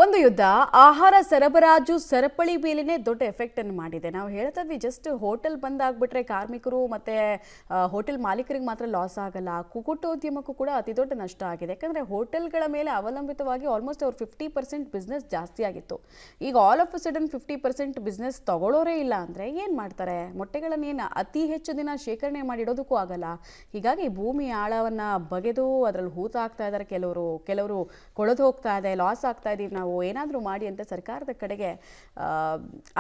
ಒಂದು ಯುದ್ಧ ಆಹಾರ ಸರಬರಾಜು ಸರಪಳಿ ಮೇಲೇನೆ ದೊಡ್ಡ ಎಫೆಕ್ಟ್ ಅನ್ನು ಮಾಡಿದೆ. ನಾವು ಹೇಳ್ತಾ ಇದ್ವಿ ಜಸ್ಟ್ ಹೋಟೆಲ್ ಬಂದ್ ಆಗ್ಬಿಟ್ರೆ ಕಾರ್ಮಿಕರು ಮತ್ತೆ ಹೋಟೆಲ್ ಮಾಲೀಕರಿಗೆ ಮಾತ್ರ ಲಾಸ್ ಆಗಲ್ಲ, ಕುಕ್ಕಟೋದ್ಯಮಕ್ಕೂ ಕೂಡ ಅತಿ ದೊಡ್ಡ ನಷ್ಟ ಆಗಿದೆ. ಯಾಕಂದ್ರೆ ಹೋಟೆಲ್ಗಳ ಮೇಲೆ ಅವಲಂಬಿತವಾಗಿ ಆಲ್ಮೋಸ್ಟ್ ಅವ್ರ 50% ಬಿಸ್ನೆಸ್ ಜಾಸ್ತಿ ಆಗಿತ್ತು. ಈಗ all of a sudden 50% business ತಗೊಳ್ಳೋರೇ ಇಲ್ಲ ಅಂದ್ರೆ ಏನ್ ಮಾಡ್ತಾರೆ? ಮೊಟ್ಟೆಗಳನ್ನೇನು ಅತಿ ಹೆಚ್ಚು ದಿನ ಶೇಖರಣೆ ಮಾಡಿಡೋದಕ್ಕೂ ಆಗಲ್ಲ. ಹೀಗಾಗಿ ಭೂಮಿ ಆಳವನ್ನ ಬಗೆದು ಅದರಲ್ಲಿ ಹೂತಾಗ್ತಾ ಇದ್ದಾರೆ. ಕೆಲವರು ಕೊಳೆದು ಹೋಗ್ತಾ ಇದೆ, ಲಾಸ್ ಆಗ್ತಾ ಇದೀವಿ, ನಾವು ಏನಾದರೂ ಮಾಡಿ ಅಂತ ಸರ್ಕಾರದ ಕಡೆಗೆ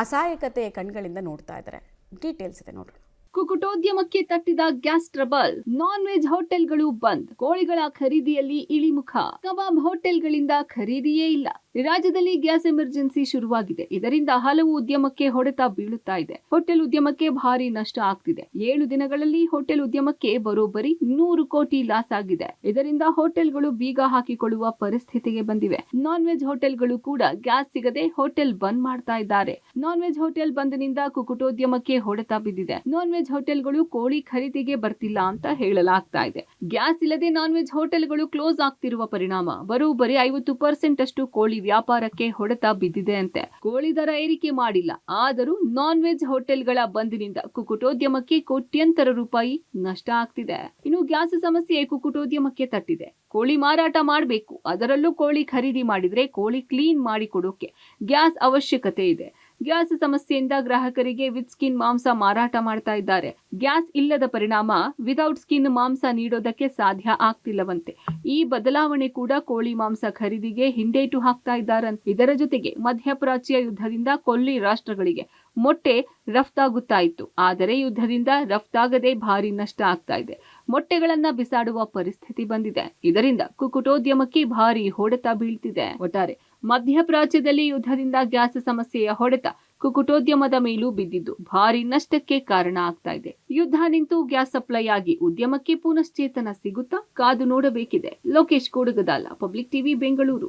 ಅಸಹಾಯಕತೆ ಕಣ್ಗಳಿಂದ ನೋಡ್ತಾ ಇದ್ದಾರೆ. ಡೀಟೇಲ್ಸ್ ಇದೆ ನೋಡೋಣ. ಕುಕ್ಕಟೋದ್ಯಮಕ್ಕೆ ತಟ್ಟಿದ ಗ್ಯಾಸ್ ಟ್ರಬಲ್. ನಾನ್ ವೆಜ್ ಹೋಟೆಲ್ಗಳು ಬಂದ್. ಕೋಳಿಗಳ ಖರೀದಿಯಲ್ಲಿ ಇಳಿಮುಖ. ಕಬಾಬ್ ಹೋಟೆಲ್ಗಳಿಂದ ಖರೀದಿಯೇ ಇಲ್ಲ. ರಾಜ್ಯದಲ್ಲಿ ಗ್ಯಾಸ್ ಎಮರ್ಜೆನ್ಸಿ ಶುರುವಾಗಿದೆ. ಇದರಿಂದ ಹಲವು ಉದ್ಯಮಕ್ಕೆ ಹೊಡೆತ ಬೀಳುತ್ತಾ ಇದೆ. ಹೋಟೆಲ್ ಉದ್ಯಮಕ್ಕೆ ಭಾರಿ ನಷ್ಟ ಆಗ್ತಿದೆ. 7 ದಿನಗಳಲ್ಲಿ ಹೋಟೆಲ್ ಉದ್ಯಮಕ್ಕೆ ಬರೋಬ್ಬರಿ 100 ಕೋಟಿ ಲಾಸ್ ಆಗಿದೆ. ಇದರಿಂದ ಹೋಟೆಲ್ಗಳು ಬೀಗ ಹಾಕಿಕೊಳ್ಳುವ ಪರಿಸ್ಥಿತಿಗೆ ಬಂದಿವೆ. ನಾನ್ ವೆಜ್ ಹೋಟೆಲ್ಗಳು ಕೂಡ ಗ್ಯಾಸ್ ಸಿಗದೆ ಹೋಟೆಲ್ ಬಂದ್ ಮಾಡ್ತಾ ಇದ್ದಾರೆ. ನಾನ್ ವೆಜ್ ಹೋಟೆಲ್ ಬಂದ್ನಿಂದ ಕುಕ್ಕಟೋದ್ಯಮಕ್ಕೆ ಹೊಡೆತ ಬಿದ್ದಿದೆ. ನಾನ್ ವೆಜ್ ಹೋಟೆಲ್ಗಳು ಕೋಳಿ ಖರೀದಿಗೆ ಬರ್ತಿಲ್ಲ ಅಂತ ಹೇಳಲಾಗ್ತಾ ಇದೆ. ಗ್ಯಾಸ್ ಇಲ್ಲದೆ ನಾನ್ ವೆಜ್ ಹೋಟೆಲ್ಗಳು ಕ್ಲೋಸ್ ಆಗ್ತಿರುವ ಪರಿಣಾಮ ಬರೋಬ್ಬರಿ 50% ಅಷ್ಟು ಕೋಳಿ ವ್ಯಾಪಾರಕ್ಕೆ ಹೊಡೆತ ಬಿದ್ದಿದೆ ಅಂತೆ. ಕೋಳಿ ದರ ಏರಿಕೆ ಮಾಡಿಲ್ಲ, ಆದರೂ ನಾನ್ ವೆಜ್ ಹೋಟೆಲ್ಗಳ ಬಂದ್ನಿಂದ ಕುಕ್ಕಟೋದ್ಯಮಕ್ಕೆ ಕೋಟ್ಯಂತರ ರೂಪಾಯಿ ನಷ್ಟ ಆಗ್ತಿದೆ. ಇನ್ನು ಗ್ಯಾಸ್ ಸಮಸ್ಯೆ ಕುಕ್ಕಟೋದ್ಯಮಕ್ಕೆ ತಟ್ಟಿದೆ. ಕೋಳಿ ಮಾರಾಟ ಮಾಡಬೇಕು, ಅದರಲ್ಲೂ ಕೋಳಿ ಖರೀದಿ ಮಾಡಿದ್ರೆ ಕೋಳಿ ಕ್ಲೀನ್ ಮಾಡಿ ಕೊಡೋಕೆ ಗ್ಯಾಸ್ ಅವಶ್ಯಕತೆ ಇದೆ. ಗ್ಯಾಸ್ ಸಮಸ್ಯೆಯಿಂದ ಗ್ರಾಹಕರಿಗೆ ವಿತ್ ಸ್ಕಿನ್ ಮಾಂಸ ಮಾರಾಟ ಮಾಡ್ತಾ ಇದ್ದಾರೆ. ಗ್ಯಾಸ್ ಇಲ್ಲದ ಪರಿಣಾಮ ವಿದೌಟ್ ಸ್ಕಿನ್ ಮಾಂಸ ನೀಡೋದಕ್ಕೆ ಸಾಧ್ಯ ಆಗ್ತಿಲ್ಲವಂತೆ. ಈ ಬದಲಾವಣೆ ಕೂಡ ಕೋಳಿ ಮಾಂಸ ಖರೀದಿಗೆ ಹಿಂದೇಟು ಹಾಕ್ತಾ ಇದ್ದಾರಂತೆ. ಇದರ ಜೊತೆಗೆ ಮಧ್ಯಪ್ರಾಚ್ಯ ಯುದ್ಧದಿಂದ ಕೊಲ್ಲಿ ರಾಷ್ಟ್ರಗಳಿಗೆ ಮೊಟ್ಟೆ ರಫ್ತಾಗುತ್ತಾ ಇತ್ತು. ಆದರೆ ಯುದ್ಧದಿಂದ ರಫ್ತಾಗದೆ ಭಾರಿ ನಷ್ಟ ಆಗ್ತಾ ಇದೆ. ಮೊಟ್ಟೆಗಳನ್ನ ಬಿಸಾಡುವ ಪರಿಸ್ಥಿತಿ ಬಂದಿದೆ. ಇದರಿಂದ ಕುಕ್ಕಟೋದ್ಯಮಕ್ಕೆ ಭಾರಿ ಹೊಡೆತ ಬೀಳ್ತಿದೆ. ಒಟ್ಟಾರೆ ಮಧ್ಯಪ್ರಾಚ್ಯದಲ್ಲಿ ಯುದ್ಧದಿಂದ ಗ್ಯಾಸ್ ಸಮಸ್ಯೆಯ ಹೊಡೆತ ಕುಕ್ಕಟೋದ್ಯಮದ ಮೇಲೂ ಬಿದ್ದಿದ್ದು ಭಾರಿ ನಷ್ಟಕ್ಕೆ ಕಾರಣ ಆಗ್ತಾ ಇದೆ. ಯುದ್ಧ ನಿಂತು ಗ್ಯಾಸ್ ಸಪ್ಲೈ ಆಗಿ ಉದ್ಯಮಕ್ಕೆ ಪುನಶ್ಚೇತನ ಸಿಗುತ್ತಾ? ಕಾದು ನೋಡಬೇಕಿದೆ. Lokesh Kudugadala, public TV, Bengaluru.